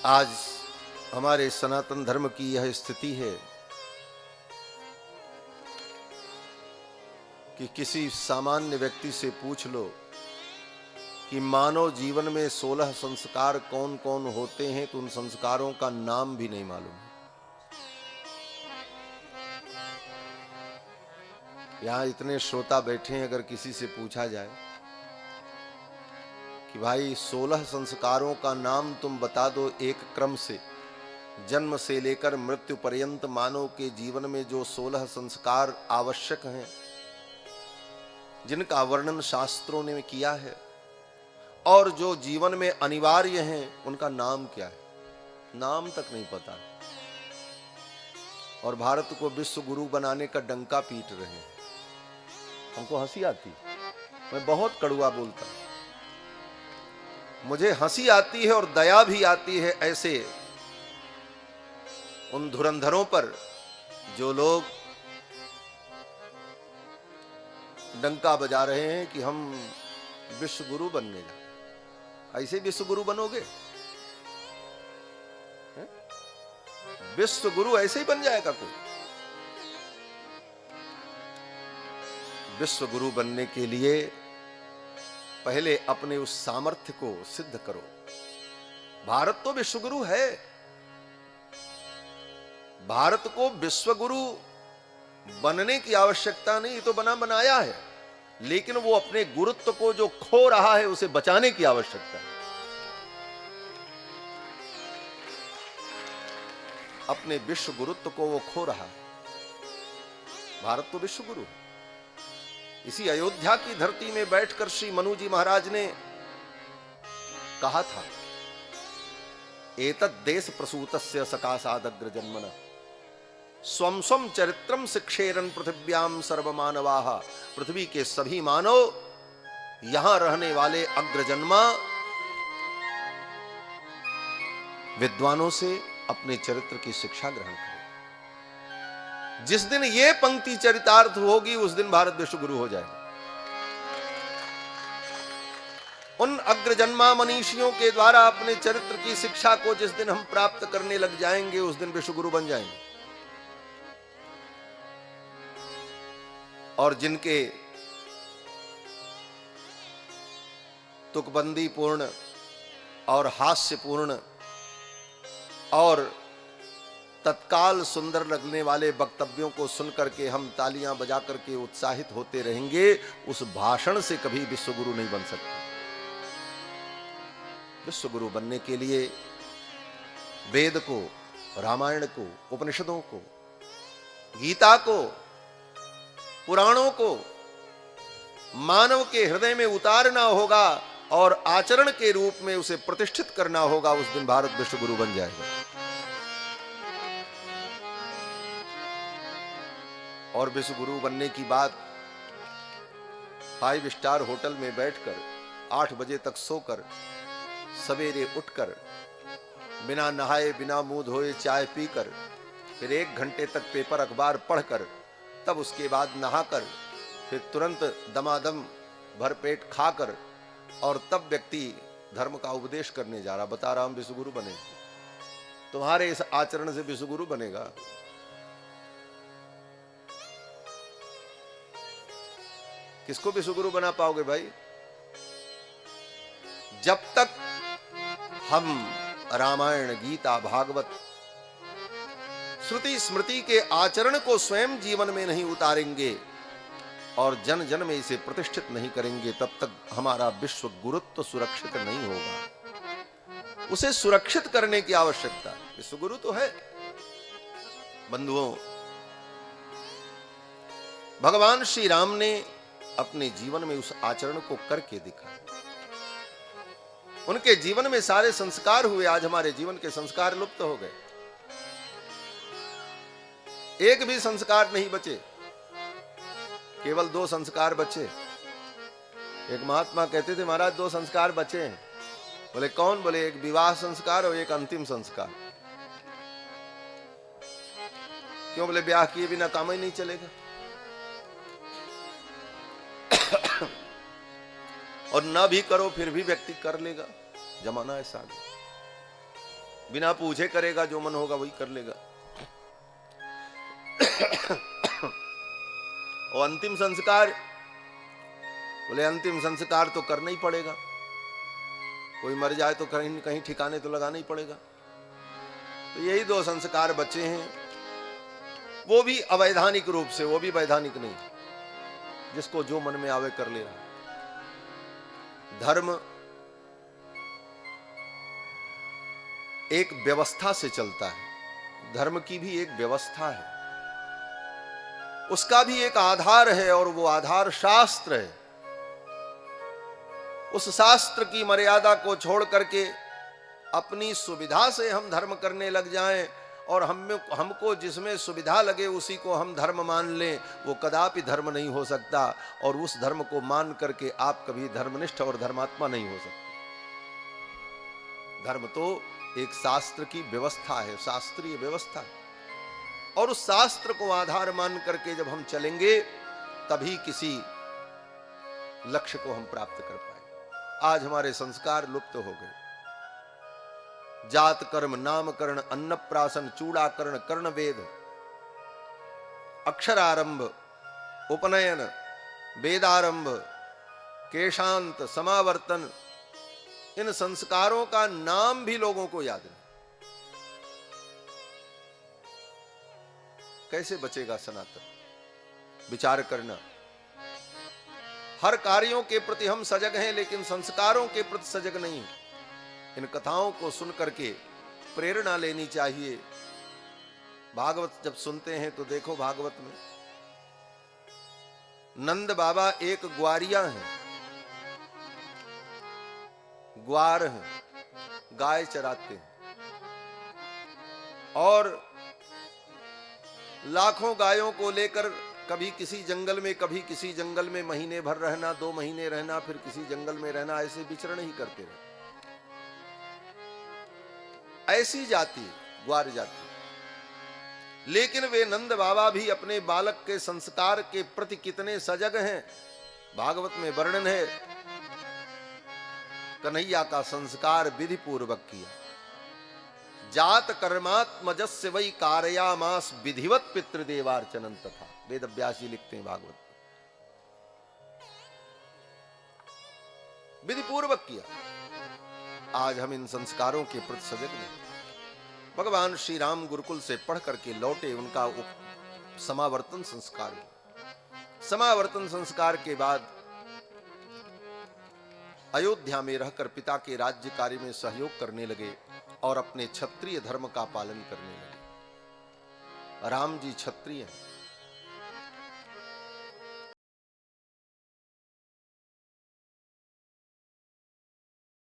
आज हमारे सनातन धर्म की यह स्थिति है कि किसी सामान्य व्यक्ति से पूछ लो कि मानव जीवन में 16 संस्कार कौन कौन होते हैं तो उन संस्कारों का नाम भी नहीं मालूम। यहां इतने श्रोता बैठे हैं, अगर किसी से पूछा जाए कि भाई 16 संस्कारों का नाम तुम बता दो एक क्रम से, जन्म से लेकर मृत्यु पर्यंत मानव के जीवन में जो 16 संस्कार आवश्यक हैं, जिनका वर्णन शास्त्रों ने किया है और जो जीवन में अनिवार्य हैं, उनका नाम क्या है, नाम तक नहीं पता। और भारत को विश्व गुरु बनाने का डंका पीट रहे हैं। हमको हंसी आती, मैं बहुत कड़वा बोलता, मुझे हंसी आती है और दया भी आती है ऐसे उन धुरंधरों पर जो लोग डंका बजा रहे हैं कि हम विश्व गुरु बनने जा। ऐसे विश्व गुरु बनोगे? विश्व गुरु ऐसे ही बन जाएगा कोई? विश्व गुरु बनने के लिए पहले अपने उस सामर्थ्य को सिद्ध करो। भारत तो विश्व गुरु है, भारत को विश्व गुरु बनने की आवश्यकता नहीं, तो बना बनाया है, लेकिन वो अपने गुरुत्व को जो खो रहा है उसे बचाने की आवश्यकता है। अपने विश्व गुरुत्व को वो खो रहा है। भारत तो विश्व गुरु है। इसी अयोध्या की धरती में बैठकर श्री मनु जी महाराज ने कहा था, एतद् देश प्रसूतस्य सकाशादग्र जन्मना स्वम स्वम चरित्रम शिक्षेरन पृथिव्याम सर्वमानवाः। पृथ्वी के सभी मानव, यहां रहने वाले अग्रजन्मा विद्वानों से अपने चरित्र की शिक्षा ग्रहण करें। जिस दिन ये पंक्ति चरितार्थ होगी उस दिन भारत विश्व गुरु हो जाएगा। उन अग्रजन्मा मनीषियों के द्वारा अपने चरित्र की शिक्षा को जिस दिन हम प्राप्त करने लग जाएंगे उस दिन विश्व गुरु बन जाएंगे। और जिनके तुकबंदी पूर्ण और हास्यपूर्ण और तत्काल सुंदर लगने वाले वक्तव्यों को सुनकर के हम तालियां बजा करके उत्साहित होते रहेंगे, उस भाषण से कभी विश्व गुरु नहीं बन सकते। विश्व गुरु बनने के लिए वेद को, रामायण को, उपनिषदों को, गीता को, पुराणों को मानव के हृदय में उतारना होगा और आचरण के रूप में उसे प्रतिष्ठित करना होगा। उस दिन भारत विश्व गुरु बन जाएगा। और विश्व गुरु बनने की बात 5 स्टार होटल में बैठकर 8 बजे तक सोकर सवेरे उठकर बिना नहाए बिना मुंह धोए चाय पीकर फिर 1 घंटे तक पेपर अखबार पढ़कर तब उसके बाद नहाकर फिर तुरंत दमादम भरपेट खाकर और तब व्यक्ति धर्म का उपदेश करने जा रहा। बता रहा हूं विश्व गुरु बने। तुम्हारे इस आचरण से विश्व गुरु बनेगा? किसको विश्व गुरु बना पाओगे भाई? जब तक हम रामायण, गीता, भागवत, श्रुति स्मृति के आचरण को स्वयं जीवन में नहीं उतारेंगे और जन जन में इसे प्रतिष्ठित नहीं करेंगे, तब तक हमारा विश्व गुरुत्व सुरक्षित नहीं होगा। उसे सुरक्षित करने की आवश्यकता है। विश्व गुरु तो है। बंधुओं, भगवान श्री राम ने अपने जीवन में उस आचरण को करके दिखाया। उनके जीवन में सारे संस्कार हुए। आज हमारे जीवन के संस्कार लुप्त हो गए, एक भी संस्कार नहीं बचे, केवल 2 संस्कार बचे। एक महात्मा कहते थे, महाराज 2 संस्कार बचे हैं। बोले कौन? बोले एक विवाह संस्कार और एक अंतिम संस्कार। क्यों? बोले ब्याह किए बिना काम ही नहीं चलेगा और ना भी करो फिर भी व्यक्ति कर लेगा। जमाना ऐसा है। बिना पूछे करेगा, जो मन होगा वही कर लेगा। और अंतिम संस्कार, बोले अंतिम संस्कार तो करना ही पड़ेगा, कोई मर जाए तो कहीं कहीं ठिकाने तो लगाना ही पड़ेगा। तो यही 2 संस्कार बचे हैं, वो भी अवैधानिक रूप से, वो भी वैधानिक नहीं, जिसको जो मन में आवे कर ले रहा। धर्म एक व्यवस्था से चलता है, धर्म की भी एक व्यवस्था है, उसका भी एक आधार है, और वो आधार शास्त्र है। उस शास्त्र की मर्यादा को छोड़ करके अपनी सुविधा से हम धर्म करने लग जाएं, और हमको जिसमें सुविधा लगे उसी को हम धर्म मान लें, वो कदापि धर्म नहीं हो सकता। और उस धर्म को मान करके आप कभी धर्मनिष्ठ और धर्मात्मा नहीं हो सकते। धर्म तो एक शास्त्र की व्यवस्था है, शास्त्रीय व्यवस्था है, और उस शास्त्र को आधार मान करके जब हम चलेंगे तभी किसी लक्ष्य को हम प्राप्त कर पाएंगे। आज हमारे संस्कार लुप्त हो गए। जात कर्म नामकरण अन्नप्राशन चूड़ाकरण कर्ण वेद, अक्षरारंभ उपनयन वेदारंभ केशांत समावर्तन, इन संस्कारों का नाम भी लोगों को याद नहीं। कैसे बचेगा सनातन? विचार करना। हर कार्यों के प्रति हम सजग हैं, लेकिन संस्कारों के प्रति सजग नहीं हैं। इन कथाओं को सुन करके प्रेरणा लेनी चाहिए। भागवत जब सुनते हैं तो देखो, भागवत में नंद बाबा एक ग्वारिया हैं, ग्वार हैं, गाय चराते हैं, और लाखों गायों को लेकर कभी किसी जंगल में, कभी किसी जंगल में महीने भर रहना, 2 महीने रहना, फिर किसी जंगल में रहना, ऐसे विचरण ही करते रहे। ऐसी जाति ग्वार जाति। लेकिन वे नंद बाबा भी अपने बालक के संस्कार के प्रति कितने सजग हैं। भागवत में वर्णन है, कन्हैया का संस्कार विधि पूर्वक किया। जात कर्मात्मजस्य वै कारयामास विधिवत पितृदेवार्चनम तथा, वेद व्यास जी लिखते हैं भागवत। विधि पूर्वक किया। आज हम इन संस्कारों के प्रति सजग नहीं। भगवान श्री राम गुरुकुल से पढ़ करके लौटे, उनका समावर्तन संस्कार हुआ। समावर्तन संस्कार के बाद अयोध्या में रहकर पिता के राज्य कार्य में सहयोग करने लगे और अपने क्षत्रिय धर्म का पालन करने लगे। राम जी क्षत्रिय हैं,